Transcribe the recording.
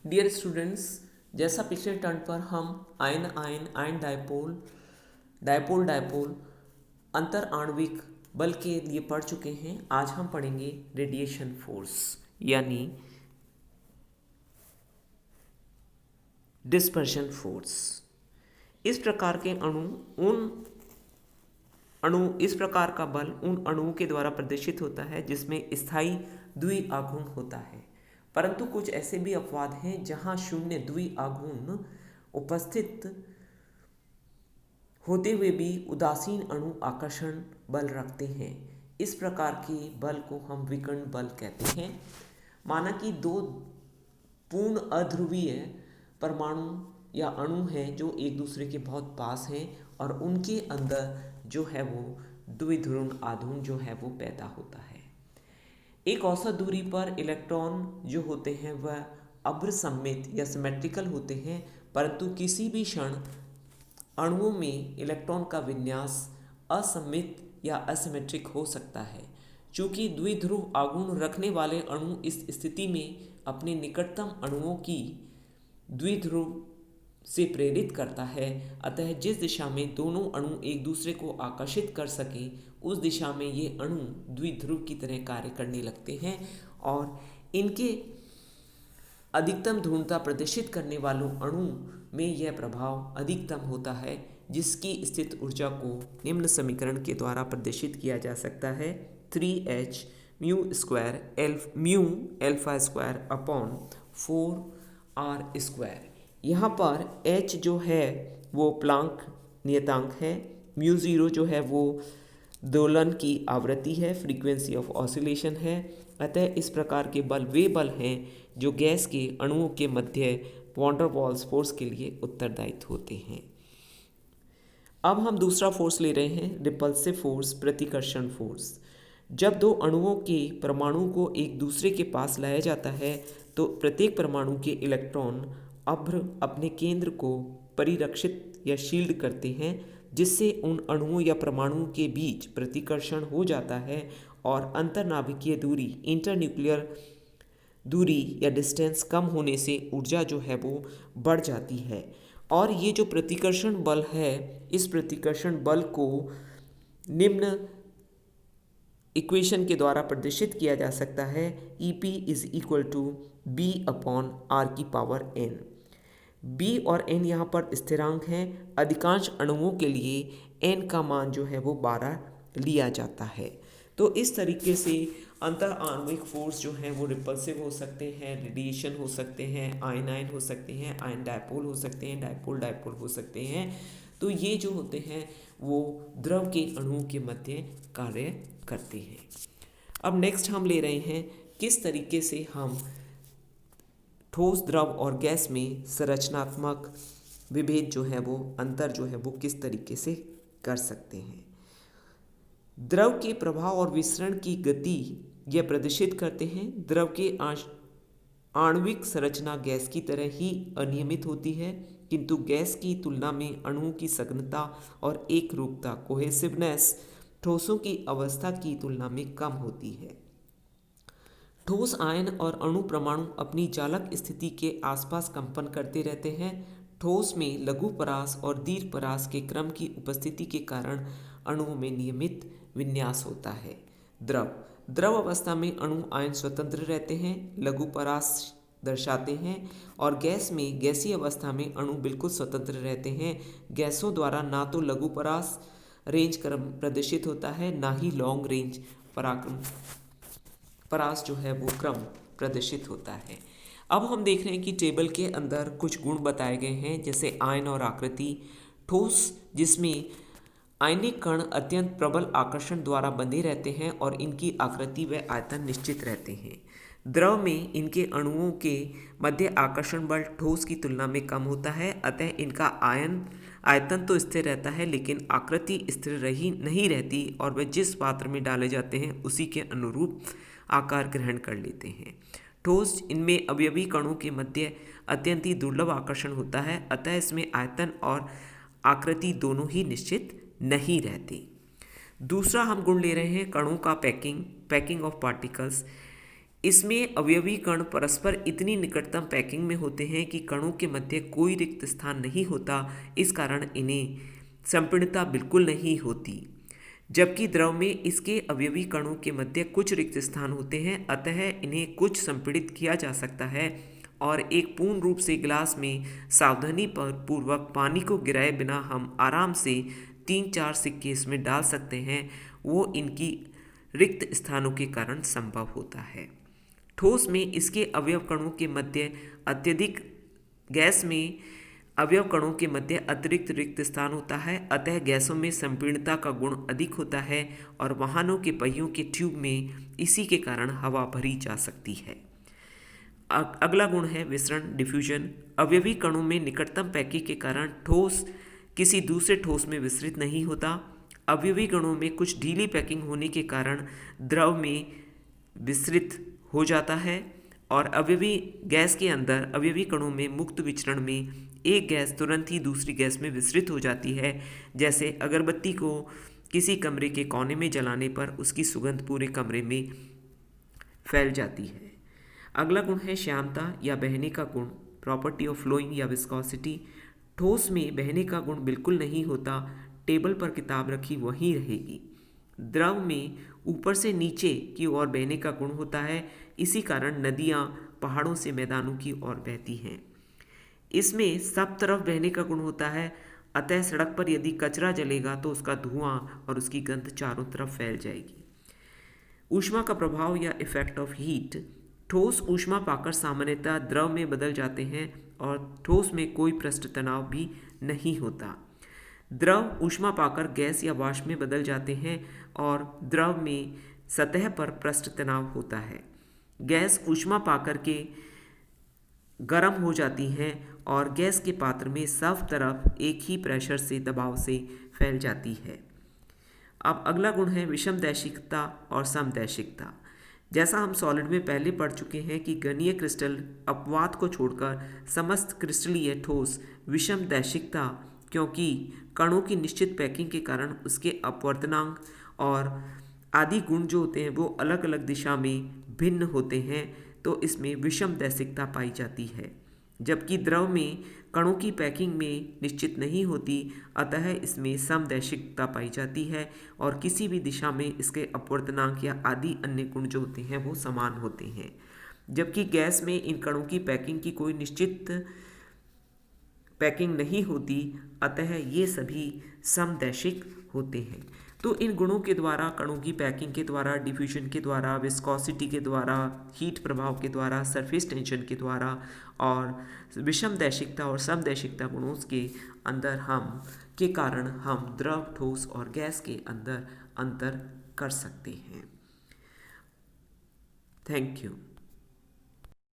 Dear students, जैसा पिछले turn पर हम ion ion ion dipole dipole dipole अंतर आणविक बल के लिए पढ़ चुके हैं, आज हम पढ़ेंगे रेडिएशन फोर्स यानी डिस्पर्शन फोर्स। इस प्रकार के इस प्रकार का बल उन अणुओं के द्वारा प्रदर्शित होता है जिसमें स्थायी द्विआघूर्ण होता है, परंतु कुछ ऐसे भी अपवाद हैं जहां शून्य द्विआघूर्ण उपस्थित होते हुए भी उदासीन अणु आकर्षण बल रखते हैं। इस प्रकार के बल को हम विकर्ण बल कहते हैं। माना कि दो पूर्ण अध्रुवीय परमाणु या अणु हैं जो एक दूसरे के बहुत पास हैं और उनके अंदर जो है वो द्विध्रुव आघूर्ण जो है वो पैदा होता है। एक औसत दूरी पर इलेक्ट्रॉन जो होते हैं वह अभ्रसम्मित या सिमेट्रिकल होते हैं, परंतु किसी भी क्षण अणुओं में इलेक्ट्रॉन का विन्यास असम्मित या असिमेट्रिक हो सकता है। चूंकि द्विध्रुव आघूर्ण रखने वाले अणु इस स्थिति में अपने निकटतम अणुओं की द्विध्रुव से प्रेरित करता है, अतः जिस दिशा में दोनों अणु एक दूसरे को आकर्षित कर सके उस दिशा में ये अणु द्विध्रुव की तरह कार्य करने लगते हैं और इनके अधिकतम ध्रुवता प्रदर्शित करने वालों अणु में यह प्रभाव अधिकतम होता है, जिसकी स्थित ऊर्जा को निम्न समीकरण के द्वारा प्रदर्शित किया जा सकता है 3h mu square mu alpha square upon 4r square. यहाँ पर h जो है वो प्लांक नियतांक है, म्यू ज़ीरो जो है वो दोलन की आवृत्ति है, फ्रीक्वेंसी ऑफ ऑसिलेशन है। अतः इस प्रकार के बल वे बल हैं जो गैस के अणुओं के मध्य वॉन डर वाल्स फोर्स के लिए उत्तरदायित्व होते हैं। अब हम दूसरा फोर्स ले रहे हैं, रिपल्सिव फोर्स, प्रतिकर्षण फोर्स। जब दो अणुओं के परमाणु को एक दूसरे के पास लाया जाता है तो प्रत्येक परमाणु के इलेक्ट्रॉन अभ्र अपने केंद्र को परिरक्षित या शील्ड करते हैं, जिससे उन अणुओं या परमाणुओं के बीच प्रतिकर्षण हो जाता है और अंतरनाभिकीय दूरी इंटरन्यूक्लियर दूरी या डिस्टेंस कम होने से ऊर्जा जो है वो बढ़ जाती है। और ये जो प्रतिकर्षण बल है, इस प्रतिकर्षण बल को निम्न इक्वेशन के द्वारा प्रदर्शित किया जा सकता है, EP is equal to B upon R की पावर n। B और n यहाँ पर स्थिरांक हैं। अधिकांश अणुओं के लिए n का मान जो है वो 12 लिया जाता है। तो इस तरीके से अंतर आणविक फोर्स जो हैं वो रिपल्सिव हो सकते हैं, रेडिएशन हो सकते हैं, आयन आयन हो सकते हैं, आयन डायपोल हो सकते हैं, डायपोल डायपोल हो सकते हैं। तो ये जो होते हैं वो द्रव के अणुओं के मध्य कार्य करते हैं। अब नेक्स्ट हम ले रहे हैं किस तरीके से हम ठोस, द्रव और गैस में संरचनात्मक विभेद जो है वो अंतर जो है वो किस तरीके से कर सकते हैं। द्रव के प्रभाव और विसरण की गति यह प्रदर्शित करते हैं। द्रव के आणविक संरचना गैस की तरह ही अनियमित होती है, किंतु गैस की तुलना में अणुओं की सघनता और एक रूपता कोहेसिवनेस ठोसों की अवस्था की तुलना में कम होती है। ठोस आयन और अणु परमाणु अपनी चालक स्थिति के आसपास कंपन करते रहते हैं। ठोस में लघु परास और दीर्घ परास के क्रम की उपस्थिति के कारण अणुओं में नियमित विन्यास होता है। द्रव अवस्था में अणु आयन स्वतंत्र रहते हैं, लघु परास दर्शाते हैं, और गैस में गैसीय अवस्था में अणु बिल्कुल स्वतंत्र रहते हैं। गैसों द्वारा ना तो लघु परास रेंज क्रम प्रदर्शित होता है, ना ही लॉन्ग रेंज परास जो है वो क्रम प्रदर्शित होता है। अब हम देख रहे हैं कि टेबल के अंदर कुछ गुण बताए गए हैं, जैसे आयन और आकृति। ठोस जिसमें आयनिक कण अत्यंत प्रबल आकर्षण द्वारा बंधे रहते हैं और इनकी आकृति व आयतन निश्चित रहते हैं। द्रव में इनके अणुओं के मध्य आकर्षण बल ठोस की तुलना में कम होता है, अतः इनका आयतन तो स्थिर रहता है लेकिन आकृति स्थिर नहीं रहती और वे जिस पात्र में डाले जाते हैं उसी के अनुरूप आकार ग्रहण कर लेते हैं। ठोस इनमें अवयवी कणों के मध्य अत्यंत ही दुर्लभ आकर्षण होता है, अतः इसमें आयतन और आकृति दोनों ही निश्चित नहीं रहती। दूसरा हम गुण ले रहे हैं कणों का पैकिंग ऑफ पार्टिकल्स। इसमें अवयवी कण परस्पर इतनी निकटतम पैकिंग में होते हैं कि कणों के मध्य कोई रिक्त स्थान नहीं होता, इस कारण इन्हें संपीड़ितता बिल्कुल नहीं होती। जबकि द्रव में इसके अवयवी कणों के मध्य कुछ रिक्त स्थान होते हैं, अतः इन्हें कुछ संपीड़ित किया जा सकता है और एक पूर्ण रूप से गिलास में सावधानी पूर्वक पानी को गिराए बिना हम आराम से 3-4 सिक्के इसमें डाल सकते हैं, वो इनकी रिक्त स्थानों के कारण संभव होता है। ठोस में इसके अवयव कणों के मध्य अत्यधिक गैस में अवयव कणों के मध्य अतिरिक्त रिक्त स्थान होता है, अतः गैसों में संपीड़नता का गुण अधिक होता है और वाहनों के पहियों के ट्यूब में इसी के कारण हवा भरी जा सकती है। अगला गुण है विसरण, डिफ्यूजन। अवयवी कणों में निकटतम पैकिंग के कारण ठोस किसी दूसरे ठोस में विसरित नहीं होता। अवयवी कणों में कुछ ढीली पैकिंग होने के कारण द्रव में विसरित हो जाता है और अवयवी गैस के अंदर अवयवी कणों में मुक्त विचरण में एक गैस तुरंत ही दूसरी गैस में विसरित हो जाती है। जैसे अगरबत्ती को किसी कमरे के कोने में जलाने पर उसकी सुगंध पूरे कमरे में फैल जाती है। अगला गुण है श्यानता या बहने का गुण, प्रॉपर्टी ऑफ फ्लोइंग या विस्कोसिटी। ठोस में बहने का गुण बिल्कुल नहीं होता, टेबल पर किताब रखी वहीं रहेगी। द्रव में ऊपर से नीचे की ओर बहने का गुण होता है, इसी कारण नदियाँ पहाड़ों से मैदानों की ओर बहती हैं। इसमें सब तरफ बहने का गुण होता है, अतः सड़क पर यदि कचरा जलेगा तो उसका धुआं और उसकी गंध चारों तरफ फैल जाएगी। ऊष्मा का प्रभाव या इफेक्ट ऑफ हीट। ठोस ऊष्मा पाकर सामान्यतः द्रव में बदल जाते हैं और ठोस में कोई पृष्ठ तनाव भी नहीं होता। द्रव ऊष्मा पाकर गैस या वाष्प में बदल जाते हैं और द्रव में सतह पर पृष्ठ तनाव होता है। गैस ऊष्मा पाकर के गर्म हो जाती हैं और गैस के पात्र में सब तरफ एक ही प्रेशर से दबाव से फैल जाती है। अब अगला गुण है विषमदैशिकता और समदैशिकता। जैसा हम सॉलिड में पहले पढ़ चुके हैं कि घनीय क्रिस्टल अपवाद को छोड़कर समस्त क्रिस्टलीय ठोस विषमदैशिकता, क्योंकि कणों की निश्चित पैकिंग के कारण उसके अपवर्तनांक और आदि गुण जो होते हैं वो अलग अलग दिशा में भिन्न होते हैं, तो इसमें विषमदैशिकता पाई जाती है। जबकि द्रव में कणों की पैकिंग में निश्चित नहीं होती, अतः इसमें समदैशिकता पाई जाती है और किसी भी दिशा में इसके अपवर्तनांक या आदि अन्य गुण जो होते हैं वो समान होते हैं। जबकि गैस में इन कणों की पैकिंग की कोई निश्चित पैकिंग नहीं होती, अतः ये सभी समदैशिक होते हैं। तो इन गुणों के द्वारा, कणों की पैकिंग के द्वारा, डिफ्यूजन के द्वारा, विस्कोसिटी के द्वारा, हीट प्रभाव के द्वारा, सरफेस टेंशन के द्वारा और विषमदैशिकता और समदैशिकता गुणों के अंदर के कारण हम द्रव, ठोस और गैस के अंदर अंतर कर सकते हैं। Thank you.